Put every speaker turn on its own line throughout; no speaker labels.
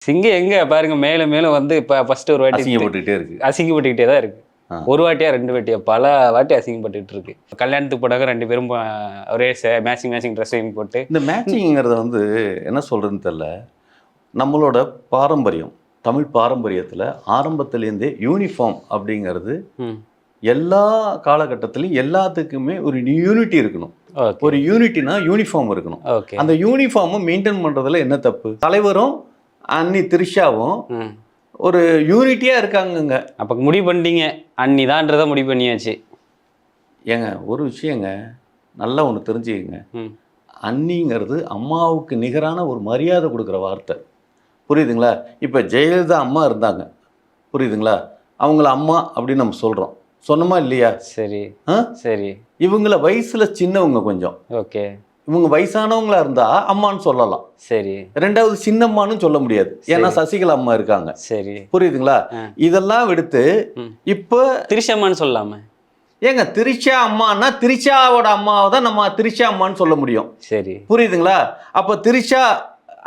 சிங்கம் எங்க பாருங்க மேலும் மேலும் வந்து இப்போ ஃபர்ஸ்ட் ஒரு வாட்டி
அசிங்கப்பட்டுக்கிட்டே இருக்கு.
அசிங்கப்பட்டுக்கிட்டே தான் இருக்கு. ஒரு வாட்டியா 2 வாட்டியா பல வாட்டி அசிங்கப்பட்டுட்டு இருக்கு. கல்யாணத்துக்கு போனாங்க 2 பேரும் ஒரே மேட்சிங் ட்ரெஸ்ஸையும் போட்டு.
இந்த மேட்சிங்கிறத வந்து என்ன சொல்றதுன்னு தெரியல. நம்மளோட பாரம்பரியம், தமிழ் பாரம்பரியத்தில் ஆரம்பத்திலேருந்தே யூனிஃபார்ம் அப்படிங்கிறது எல்லா காலகட்டத்திலையும் எல்லாத்துக்குமே ஒரு யூனிட்டி இருக்கணும். ஒரு யூனிட்டினா யூனிஃபார்ம் இருக்கணும். அந்த யூனிஃபார்மை மெயின்டைன் பண்றதுல என்ன தப்பு? தலைவரும் அண்ணி திரிஷாவும் ஒரு யூனிட்டியா இருக்காங்கங்க.
அப்ப முடிவு பண்ணிட்டீங்க அண்ணி தான்றத முடிவு பண்ணியாச்சு.
ஏங்க ஒரு விஷயங்க நல்லா ஒன்று தெரிஞ்சுக்கங்க. அண்ணிங்கிறது அம்மாவுக்கு நிகரான ஒரு மரியாதை கொடுக்குற வார்த்தை. புரியுதுங்களா? இப்போ ஜெயலலிதா அம்மா இருந்தாங்க, புரியுதுங்களா? அவங்கள அம்மா அப்படின்னு நம்ம சொல்கிறோம், சொன்னமா இல்லையா?
சரி சரி.
இவங்கள வயசுல சின்னவங்க கொஞ்சம்.
ஓகே. இவங்க
வயசானவங்களா இருந்தா அம்மான்னு சொல்லலாம்.
சரி.
ரெண்டாவது சின்னம்மான்னு சொல்ல முடியாது, ஏன்னா சசிகலா அம்மா இருக்காங்க.
சரி,
புரியுதுங்களா? இதெல்லாம் விடுத்து இப்போ
திரிஷாம்மான்னு சொல்லலாமே.
ஏங்க திரிஷா அம்மானா திரிஷாவோட அம்மாவை தான் நம்ம திரிஷா அம்மான்னு சொல்ல முடியும்.
சரி,
புரியுதுங்களா? அப்போ திரிஷா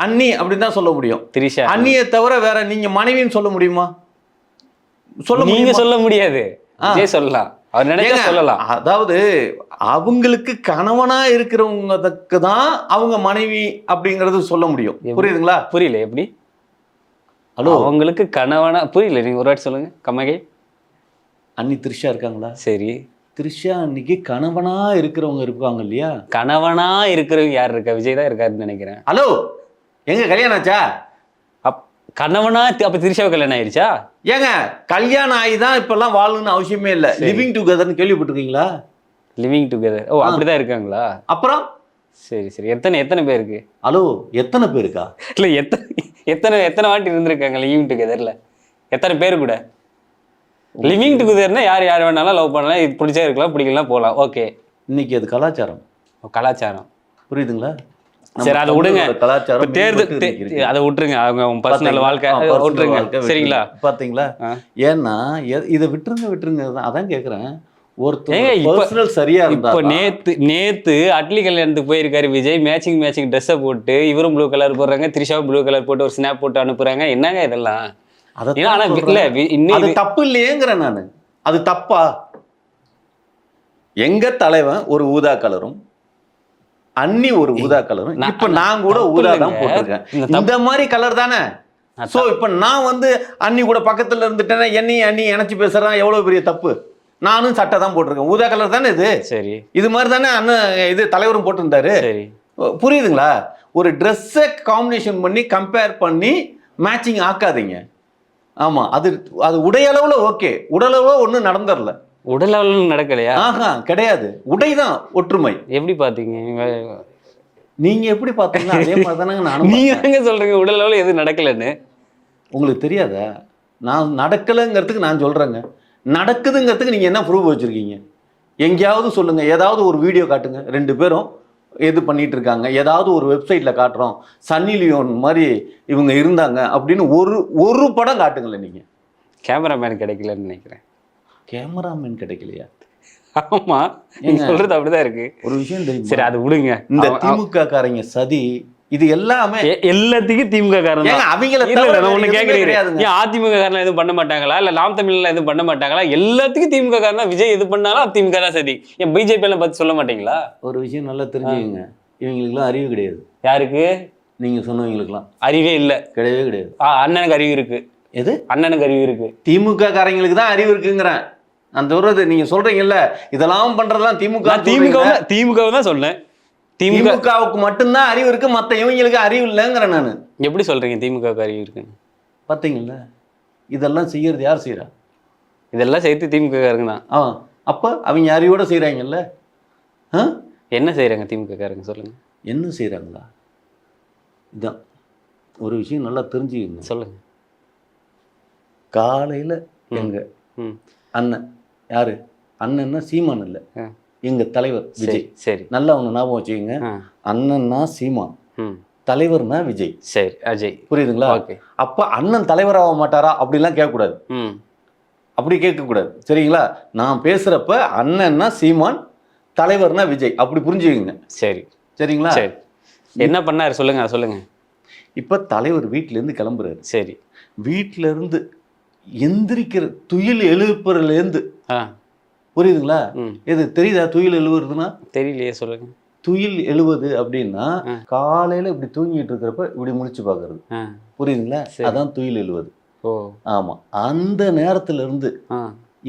அண்ணி அப்படின்னு தான் சொல்ல முடியும்.
திரிஷா
அண்ணியை தவிர வேற நீங்க மனைவின்னு சொல்ல முடியுமா?
நீங்க சொல்ல முடியாது, சொல்லலாம். அவர் நினைக்க சொல்லலாம்.
அதாவது அவங்களுக்கு கணவனா இருக்கிறவங்களுக்கு தான் அவங்க மனைவி அப்படிங்கறது சொல்ல முடியும். புரியுதுங்களா?
புரியல எப்படி? ஹலோ, அவங்களுக்கு கணவனா புரியல, நீங்க ஒரு வாட்டி சொல்லுங்க. கமகை
அண்ணி திரிஷா இருக்காங்களா?
சரி,
திரிஷா அன்னைக்கு கணவனா இருக்கிறவங்க இருப்பாங்க இல்லையா?
கணவனா இருக்கிறவங்க யார் இருக்கா? விஜய் தான் இருக்காருன்னு நினைக்கிறேன்.
ஹலோ, எங்க கல்யாணம் ஆச்சா?
கணவனா அப்ப திரிஷாவை கல்யாணம் ஆயிடுச்சா?
ஏங்க கல்யாணம் ஆகி தான் இப்பெல்லாம் வாழணும்னு அவசியமே இல்லை. லிவிங் டுகெதர்னு கேள்விப்பட்டிருக்கீங்களா?
லிவிங் டுகெதர், ஓ அப்படிதான் இருக்காங்களா?
அப்புறம்
சரி சரி. எத்தனை பேருக்கு?
ஹலோ, எத்தனை பேருக்கா?
இல்லை, எத்தனை வாட்டி இருந்திருக்காங்க லிவிங் டுகெதர்ல? எத்தனை பேர் கூட? லிவிங் டுகெதர்னா யார் வேணாலும் லவ் பண்ணலாம், இது பிடிச்சா இருக்கலாம், பிடிக்கலாம், போகலாம். ஓகே,
இன்னைக்கு அது கலாச்சாரம்.
கலாச்சாரம்,
புரியுதுங்களா?
சரி, அதை விடுங்க.
கலாச்சாரம்
தேர்தல் அதை விட்டுருங்க, அவங்க பர்சனல் வாழ்க்கை விட்டுருங்க. சரிங்களா?
பாத்தீங்களா? ஏன்னா இதை விட்டுருங்க அதான் கேக்குறேன். ஒருத்தர் சரியா
இப்ப நேத்து அட்லி கல்யாணத்துக்கு போயிருக்காரு விஜய். மேட்சிங் ட்ரெஸ்ஸை போட்டு இவரும் ப்ளூ கலர் போடுறாங்க, திரிஷாவும் ப்ளூ கலர் போட்டு ஒரு ஸ்னாப் போட்டு அனுப்புறாங்க. என்னங்க இதெல்லாம்?
தப்பு இல்லையேங்கிறேன் நானு. அது தப்பா? எங்க தலைவன் ஒரு ஊதா கலரும் அண்ணி ஒரு ஊதா கலரும், இப்ப நான் கூட ஊதா தான் போட்டிருக்கேன். இந்த மாதிரி கலர் தானே. சோ இப்ப நான் வந்து அண்ணி கூட பக்கத்துல இருந்துட்டேன்னா என்னையும் அண்ணி இணைச்சு பேசுறேன், எவ்வளவு பெரிய தப்பு. நானும் சட்டை தான் போட்டிருக்கேன், ஊதா கலர் தானே இது.
சரி,
இது மாதிரி தானே அண்ணன் இது தலைவரும் போட்டிருந்தாரு.
சரி,
புரியுதுங்களா? ஒரு ட்ரெஸ்ஸை காம்பினேஷன் பண்ணி கம்பேர் பண்ணி மேட்சிங் ஆக்காதீங்க. ஆமா, அது உடையளவுல ஓகே, உடலளவுல ஒன்றும் நடந்துடல.
உடல் அளவில் நடக்கலையா?
கிடையாது, உடைதான் ஒற்றுமை.
எப்படி பாத்தீங்க
நீங்க? எப்படி பாத்தீங்கன்னா அதே மாதிரி தானே நானும்.
நீங்க சொல்றீங்க உடல் அளவில் எதுவும் நடக்கலன்னு.
உங்களுக்கு தெரியாதா? நான் நடக்கலைங்கிறதுக்கு நான் சொல்றேங்க, நடக்குதுங்கிறதுக்கு நீங்க என்ன ப்ரூஃப் வச்சிருக்கீங்க? எங்கேயாவது சொல்லுங்க, ஏதாவது ஒரு வீடியோ காட்டுங்க. 2 பேரும் எது பண்ணிட்டு இருக்காங்க, ஏதாவது ஒரு வெப்சைட்ல காட்டுறோம் சன்னி லியோன் மாதிரி இவங்க இருந்தாங்க அப்படின்னு ஒரு படம் காட்டுங்களேன். நீங்க
கேமராமேன் கிடைக்கலன்னு நினைக்கிறேன்.
கேமராமேன் கிடைக்கலையா?
ஆமா, நீங்க சொல்றது அப்படிதான் இருக்கு.
ஒரு விஷயம் தெரியும்.
சரி, அது விடுங்க.
இந்த திமுக காரங்க சதி, இது எல்லாமே
எல்லாத்துக்கும் திமுக காரங்க.
அவங்கள
ஒண்ணு கேக்குறீங்க, அதிமுக காரணம் எதுவும் பண்ண மாட்டாங்களா? இல்ல நாம் தமிழ்ல எதுவும் பண்ண மாட்டாங்களா? எல்லாத்துக்கும் திமுக காரணம். விஜய் எது பண்ணாலும் திமுக தான் சதி. ஏன் பிஜேபி எல்லாம் பத்தி சொல்ல மாட்டீங்களா?
ஒரு விஷயம் நல்லா தெரிஞ்சுக்கங்க, இவங்களுக்குலாம் அறிவு கிடையாது.
யாருக்கு?
நீங்க சொன்னவங்களுக்குலாம்
அறிவே இல்ல.
கிடையவே கிடையாது.
அண்ணனுக்கு அறிவு இருக்கு.
எது?
அண்ணனுக்கு அறிவு இருக்கு.
திமுக காரங்களுக்கு தான் அறிவு இருக்குங்கிறேன். அந்த ஒரு நீங்க சொல்றீங்கல்ல, இதெல்லாம் பண்றதெல்லாம்
திமுக தான் சொன்னேன்.
திமுகவுக்கு மட்டும்தான் அறிவு இருக்கு, மத்த இவங்களுக்கு அறிவு இல்லைங்கிற நானு.
எப்படி சொல்றீங்க திமுகவுக்கு அறிவு இருக்குன்னு?
பாத்தீங்கல்ல, இதெல்லாம் செய்யறது யார் செய்யறா?
இதெல்லாம் சேர்த்து திமுக காரங்க தான்.
அப்ப அவங்க அறிவோட செய்யறாங்கல்ல.
என்ன செய்யறாங்க திமுக காரங்க சொல்லுங்க.
என்ன செய்யறாங்களா? இதான் ஒரு விஷயம் நல்லா தெரிஞ்சுக்கங்க.
சொல்லுங்க.
காலையில எங்க அண்ணன் யாரு? அண்ணன்னா சீமான் இல்ல, எங்க தலைவர் விஜய்.
சரி,
நல்லா ஒண்ணு ஞாபகம் வச்சுக்கோங்க. அண்ணன்னா சீமான், தலைவர்னா விஜய்.
சரி, அஜய்.
புரியுதுங்களா? அப்ப அண்ணன் தலைவராக மாட்டாரா அப்படிலாம் கேட்க கூடாது. அப்படி கேட்க கூடாது, சரிங்களா? நான் பேசுறப்ப அண்ணன்னா சீமான், தலைவர்னா விஜய், அப்படி புரிஞ்சுக்கங்க.
சரி,
சரிங்களா?
சரி. என்ன பண்ணாரு சொல்லுங்க.
இப்போ தலைவர் வீட்டிலேருந்து கிளம்புறாரு.
சரி.
வீட்டில இருந்து எந்திரிக்கிற துயில் எழுப்புறதுலேருந்து,
ஆ.
புரியுதுங்களா?
ம்.
இது தெரியுதா துயில் எழுவுறதுன்னா?
தெரியலையே, சொல்லுங்க.
துயில் எழுவது அப்படின்னா
ஆ.
காலையில இப்படி தூங்கிட்டு இருக்கிறப்ப இப்படி முழிச்சு பார்க்கறது.
ஆ.
புரியுதுங்களா?
சரி.
அதான் துயில் எழுவது.
ஓ.
ஆமா. அந்த நேரத்துல இருந்து
ஆ.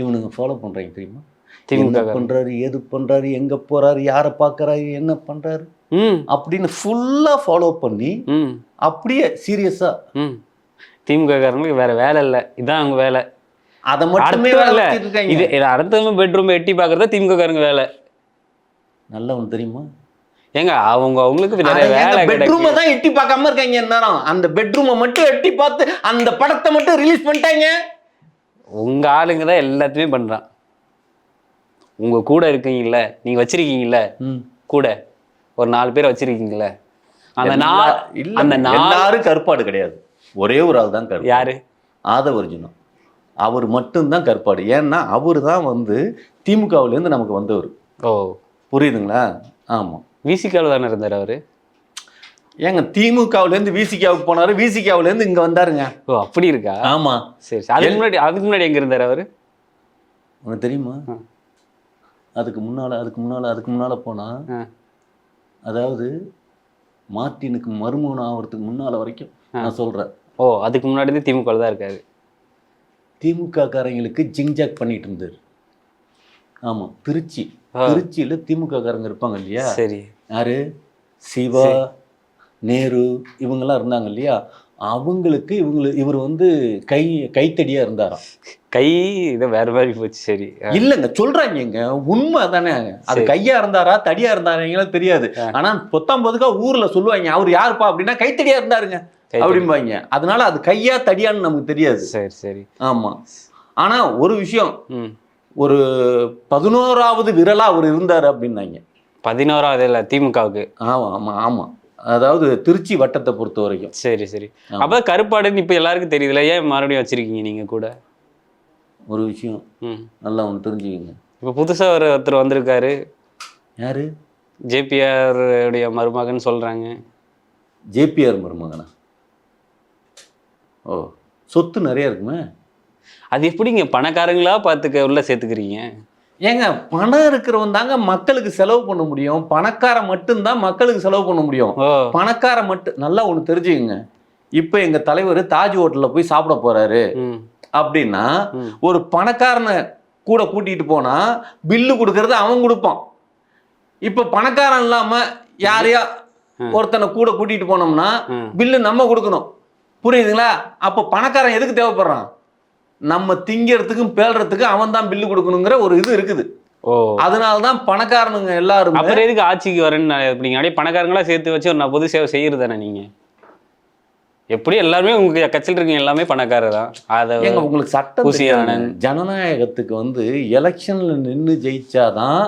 இவனுங்க ஃபாலோ பண்றாங்க தெரியுமா?
திமுக
என்ன
காரங்க.
பண்றாரு, ஏது பண்றாரு, எங்க போறாரு, யாரை பார்க்கறாரு, என்ன பண்றாரு
ம்.
அப்படின்னு ஃபுல்லா ஃபாலோ பண்ணி
ம்.
அப்படியே சீரியஸா
ம். திமுக காரங்களுக்கு வேற வேலை இல்ல, இதான் அவங்க வேலை.
அதை மட்டுமே
அர்த்தம்
வேலை
இல்ல.
பார்த்துட்டு இருக்காங்க.
இது அடுத்தவங்க பெட்ரூம் எட்டி பாக்குறதா திமுக காரங்க வேலை.
நல்லவன் தெரியுமா?
ஏங்க அவங்களுக்கு நிறைய வேலை
பெட்ரூமை
கிடைக்கும்.
தான் எட்டி பார்க்காம இருக்காங்க நேரம். அந்த பெட்ரூமை மட்டும் எட்டி பார்த்து அந்த படத்தை மட்டும் ரிலீஸ் பண்ணிட்டாங்க.
உங்க ஆளுங்க தான் எல்லாத்தையுமே பண்றான். உங்க கூட இருக்கீங்கல்ல, நீங்க வச்சிருக்கீங்கல்ல கூட ஒரு 4 பேர் வச்சிருக்கீங்கல்ல, அந்த
எல்லாரும் கருப்பாடு கிடையாது. ஒரே ஒரு ஆள் தான் கருப்பு.
யாரு?
ஆதவர்ஜுனம். அவர் மட்டும்தான் கருப்பாடு. ஏன்னா அவரு தான் வந்து திமுகவிலேருந்து நமக்கு வந்தவர்.
ஓ.
புரியுதுங்களா? ஆமா.
விசிகாவில் தானே இருந்தார் அவரு.
ஏங்க திமுகவிலேருந்து விசிகாவுக்கு போனாரு, விசிகாவிலேருந்து இங்க வந்தாருங்க.
ஓ, அப்படி இருக்கா?
ஆமா.
சரி. அதுக்கு முன்னாடி எங்க இருந்தார் அவரு?
உனக்கு தெரியுமா? அதுக்கு முன்னால போனா, அதாவது மார்ட்டினுக்கு மருமகன் ஆகிறதுக்கு முன்னால வரைக்கும் நான் சொல்றேன்.
ஓ, அதுக்கு முன்னாடி இருந்து திமுக தான் இருக்காரு.
திமுக காரங்களுக்கு ஜிங்ஜாக் பண்ணிட்டு இருந்தாரு. ஆமா. திருச்சியில திமுக காரங்க இருப்பாங்க இல்லையா?
சரி.
யாரு? சிவா, நேரு இவங்கெல்லாம் இருந்தாங்க இல்லையா? அவங்களுக்கு இவர் வந்து கைத்தடியா இருந்தாராம்.
கை இதை வேற மாதிரி போச்சு. சரி.
இல்லைங்க, சொல்றாங்க உண்மை தானே. அது கையா இருந்தாரா தடியா இருந்தாருங்களா தெரியாது. ஆனா 19 ஊர்ல சொல்லுவாங்க அவர் யாருப்பா அப்படின்னா கைத்தடியா இருந்தாருங்க அப்படிம்பாங்க. அதனால அது கையா தடியான்னு நமக்கு தெரியாது.
சரி சரி.
ஆமா. ஆனா ஒரு விஷயம், ஒரு 11வது விரலா அவர் இருந்தாரு அப்படின்னாங்க.
11வது இல்ல திமுகவுக்கு.
ஆமா ஆமா ஆமா. அதாவது திருச்சி வட்டத்தை பொறுத்த வரைக்கும்.
சரி சரி. அப்ப கருப்பாடுன்னு இப்ப எல்லாருக்கும் தெரியுதுல, ஏன் மறுபடியும் வச்சிருக்கீங்க நீங்க கூட?
ஒரு விஷயம் நல்லா ஒன்று தெரிஞ்சுக்கங்க.
இப்ப புதுசா ஒருத்தர் வந்திருக்காரு.
யாரு?
ஜேபிஆர் உடைய மருமகன் சொல்றாங்க.
ஜேபிஆர் மருமகனா? ஓ, சொத்து நிறைய இருக்குமே.
அது எப்படிங்க பணக்காரங்களா பார்த்துக்க உள்ள சேர்த்துக்கிறீங்க?
ஏங்க பணம் இருக்கிறவன் தாங்க மக்களுக்கு செலவு பண்ண முடியும். பணக்காரன் மட்டும்தான் மக்களுக்கு செலவு பண்ண முடியும். பணக்காரன் மட்டும். நல்லா ஒன்று தெரிஞ்சுக்கங்க. இப்போ எங்க தலைவர் தாஜ் ஹோட்டல்ல போய் சாப்பிட போறாரு அப்படின்னா, ஒரு பணக்காரனை கூட கூட்டிட்டு போனா பில்லு கொடுக்கறது அவன் கொடுப்பான். இப்ப பணக்காரன் இல்லாம யாரையா ஒருத்தனை கூட கூட்டிட்டு போனோம்னா பில்லு நம்ம கொடுக்கணும். புரியுதுங்களா? அப்ப பணக்காரன் எதுக்கு தேவைப்படுறான்? நம்ம திங்கிறதுக்கும் பேல்றதுக்கும் அவன் தான் பில்லு கொடுக்கணுங்கிற ஒரு இது இருக்குது. அதனாலதான் பணக்காரனுங்க எல்லாரும்.
அப்புறம் எதுக்கு ஆட்சிக்கு வரேன்னு அப்படிங்க? அப்படியே பணக்காரங்களா சேர்த்து வச்சு ஒரு பொது சேவை செய்யறது தானே நீங்க? எப்படி எல்லாருமே உங்க கட்சியில் இருக்கீங்க, எல்லாமே பணக்காரர் தான். அதை
உங்களுக்கு சட்டம் ஜனநாயகத்துக்கு வந்து எலெக்ஷன்ல நின்று ஜெயிச்சாதான்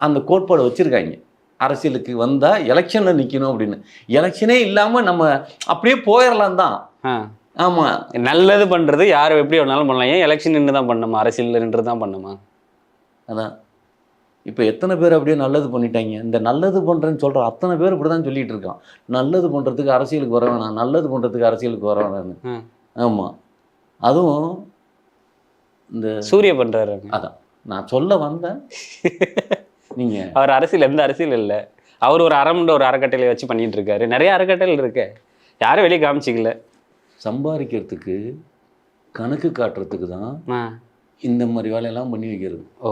அந்த கோட்பாடு வச்சிருக்காங்க. அரசியலுக்கு வந்தா எலெக்ஷன்ல நிக்கணும் அப்படின்னு. எலெக்ஷனே இல்லாம நம்ம அப்படியே போயிடலாம் தான். ஆமா.
நல்லது பண்றது யாரும் எப்படி வேணாலும் பண்ணலாம். ஏன் எலெக்ஷன் நின்று தான் பண்ணுமா? அரசியல் நின்று தான் பண்ணுமா?
அதான் இப்போ எத்தனை பேர் அப்படியே நல்லது பண்ணிட்டாங்க. இந்த நல்லது பண்ணுறேன்னு சொல்கிற அத்தனை பேர் இப்படி தான் சொல்லிட்டு இருக்கான். நல்லது பண்ணுறதுக்கு அரசியலுக்கு வர வேணாம், நல்லது பண்ணுறதுக்கு அரசியலுக்கு வர வேணாம்னு. ஆமாம். அதுவும் இந்த
சூரிய பண்ணுறாரு.
அதான் நான் சொல்ல வந்தேன். நீங்கள்
அவர் அரசியல் எந்த அரசியல் இல்லை. அவர் ஒரு ஒரு அறக்கட்டளை வச்சு பண்ணிட்டு இருக்காரு. நிறைய அறக்கட்டளை இருக்கு, யாரும் வெளியே காமிச்சிக்கல. சம்பாதிக்கிறதுக்கு
கணக்கு காட்டுறதுக்கு தான் இந்த மாதிரி வேலையெல்லாம் பண்ணி வைக்கிறது. ஓ,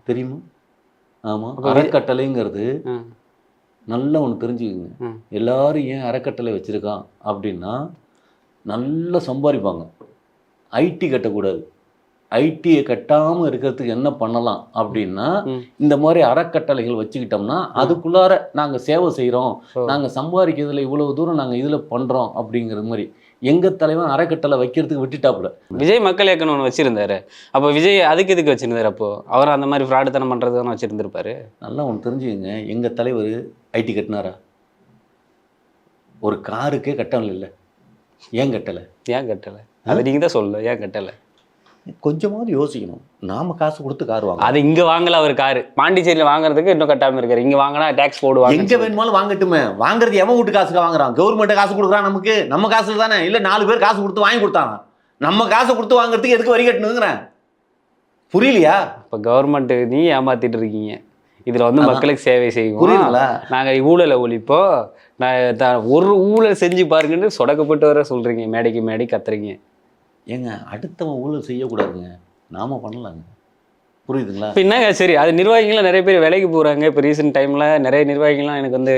தெரியுமா? ஆமாம். அறக்கட்டளைங்கிறது நல்லா ஒன்று தெரிஞ்சுக்கோங்க. எல்லாரும் ஏன் அறக்கட்டளை வச்சுருக்கான் அப்படின்னா, நல்லா சம்பாதிப்பாங்க. ஐடி கட்டக்கூடாது. ஐடியை கட்டாமல் இருக்கிறதுக்கு என்ன பண்ணலாம் அப்படின்னா, இந்த மாதிரி அறக்கட்டளைகள் வச்சுக்கிட்டோம்னா அதுக்குள்ளார நாங்கள் சேவை செய்கிறோம், நாங்கள் சம்பாதிக்கிறதுல இவ்வளவு தூரம் நாங்கள் இதில் பண்ணுறோம் அப்படிங்கிற மாதிரி எங்க தலைவன் அறக்கட்டளை வைக்கிறதுக்கு விட்டுட்டாப்புல. விஜய் மக்கள் இயக்கம்னு ஒன்று வச்சிருந்தாரு. அப்போ விஜய் அதுக்கு எதுக்கு வச்சிருந்தாரு? அப்போ அவர் அந்த மாதிரி ஃப்ராடுத்தனம் பண்ணுறதுன்னு வச்சிருந்திருப்பாரு. நல்லா ஒன்று தெரிஞ்சுக்கங்க. எங்க தலைவர் ஐடி கட்டினாரா? ஒரு காருக்கே கட்டணம் இல்லை. ஏன் கட்டலை? அதை நீங்கள் தான் சொல்லல. ஏன் கட்டலை? கொஞ்சமாவது யோசிக்கணும். நாம காசு கொடுத்து கார் வாங்க,
அது இங்க வாங்கல அவர் காரு, பாண்டிச்சேரியில வாங்குறதுக்கு இன்னும் கட்டாம இருக்காரு. இங்க வாங்கினா டேக்ஸ் போடுவாங்க.
எங்க வேணுமாலும் வாங்கட்டுமே. வாங்குறது எவன் வீட்டு காசுக்கு வாங்குறான்? கவர்மெண்ட் காசு கொடுக்குறான் நமக்கு, நம்ம காசு தானே. இல்ல 4 பேர் காசு கொடுத்து வாங்கி கொடுத்தாங்க, நம்ம காசை கொடுத்து வாங்குறதுக்கு எதுக்கு வரி கட்டணுங்கிறேன்? புரியலையா?
இப்ப கவர்மெண்ட் நீ ஏமாத்திட்டு இருக்கீங்க. இதுல வந்து மக்களுக்கு சேவை செய்வோம்,
புரியுதுங்களா?
நாங்க ஊழலை ஒழிப்போம், ஒரு ஊழல் செஞ்சு பாருங்கன்னு சொடக்கப்பட்டு வர சொல்றீங்க, மேடைக்கு மேடை கத்துறீங்க.
ஏங்க அடுத்தவன் ஊழல் செய்யக்கூடாதுங்க, நாம பண்ணலாங்க. புரியுதுங்களா?
இப்போ என்னங்க சரி, அது நிர்வாகிகள்லாம் நிறைய பேர் விலைக்கு போகிறாங்க. இப்போ ரீசெண்ட் டைமில் நிறைய நிர்வாகிகள்லாம் எனக்கு வந்து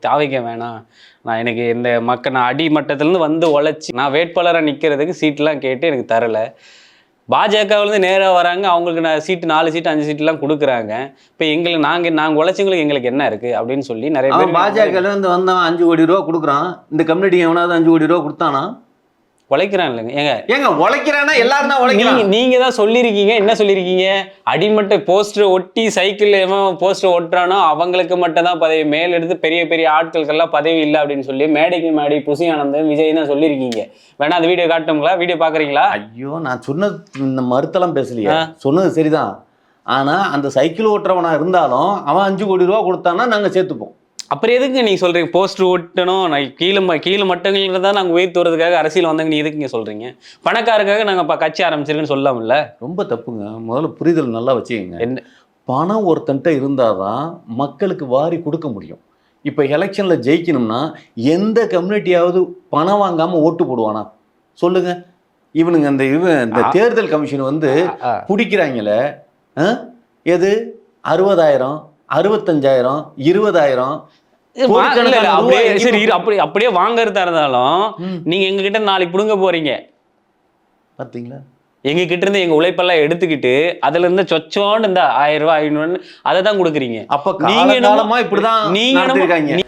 தாவிக்க வேணாம், நான் எனக்கு இந்த மக்கள் நான் அடிமட்டத்துலேருந்து வந்து உழைச்சி நான் வேட்பாளராக நிற்கிறதுக்கு சீட்லாம் கேட்டு எனக்கு தரலை. பாஜகவிலேருந்து நேராக வராங்க, அவங்களுக்கு நான் சீட்டு 4 சீட்டு 5 சீட்டுலாம் கொடுக்குறாங்க. இப்போ எங்களுக்கு நாங்கள் உழைச்சவங்களுக்கு எங்களுக்கு என்ன இருக்குது அப்படின்னு சொல்லி நிறைய பேர்
பாஜகலேருந்து வந்தவன் 5 கோடி ரூபா கொடுக்குறான், இந்த கம்யூனிட்டி எவனாவது 5 கோடி ரூபா கொடுத்தானா?
உழைக்கிறான் இல்லைங்க.
ஏங்க உழைக்கிறானா? எல்லாரும் தான் உழைக்கிறாங்க.
நீங்க தான் சொல்லியிருக்கீங்க. என்ன சொல்லியிருக்கீங்க? அடிமட்ட போஸ்டர் ஒட்டி சைக்கிள் எவன் போஸ்டர் ஒட்டுறானோ அவங்களுக்கு மட்டும் தான் பதவி, மேல் எடுத்து பெரிய பெரிய ஆட்களுக்கெல்லாம் பதவி இல்லை அப்படின்னு சொல்லி மேடைக்கு மேடை புசி ஆனந்தன் விஜய் தான் சொல்லியிருக்கீங்க. வேணா அந்த வீடியோ காட்டுங்களா? வீடியோ பாக்குறீங்களா?
ஐயோ, நான் சொன்னது இந்த மறுத்தெல்லாம் பேசலையா, சொன்னது சரிதான். ஆனா அந்த சைக்கிள் ஓட்டுறவனா இருந்தாலும் அவன் 5 கோடி ரூபா கொடுத்தானா நாங்க சேர்த்துப்போம்.
அப்புறம் எதுக்கு நீங்க சொல்றீங்க போஸ்டர் ஓட்டணும், நான் கீழே மட்டங்கள்ல தான் நாங்கள் உயிர் தோறதுக்காக அரசியல் வந்தாங்க, நீ எதுக்குங்க சொல்றீங்க? பணக்காரருக்காக நாங்கள் கட்சி ஆரம்பிச்சிருக்குன்னு சொல்லாமல்ல?
ரொம்ப தப்புங்க. முதல்ல புரிதல் நல்லா வச்சுக்கோங்க.
என்ன
பணம் ஒருத்தன்ட்ட இருந்தாதான் மக்களுக்கு வாரி கொடுக்க முடியும். இப்போ எலெக்ஷன்ல ஜெயிக்கணும்னா எந்த கம்யூனிட்டியாவது பணம் வாங்காம ஓட்டு போடுவானா சொல்லுங்க? இவனுங்க இந்த தேர்தல் கமிஷன் வந்து பிடிக்கிறாங்களே, எது 60,000 65,000 20,000
அப்படியே வாங்கறதா இருந்தாலும் நீங்க எங்க கிட்ட நாளைக்கு புடுங்க போறீங்க
பாத்தீங்களா?
எங்க கிட்ட இருந்து எங்க உழைப்பெல்லாம் எடுத்துக்கிட்டு அதுல இருந்து சொச்சோன்னு இந்த 1000 ரூபாய் 500 அதை தான் கொடுக்குறீங்க.
அப்ப காலகாலமா இப்படிதான்
நீங்க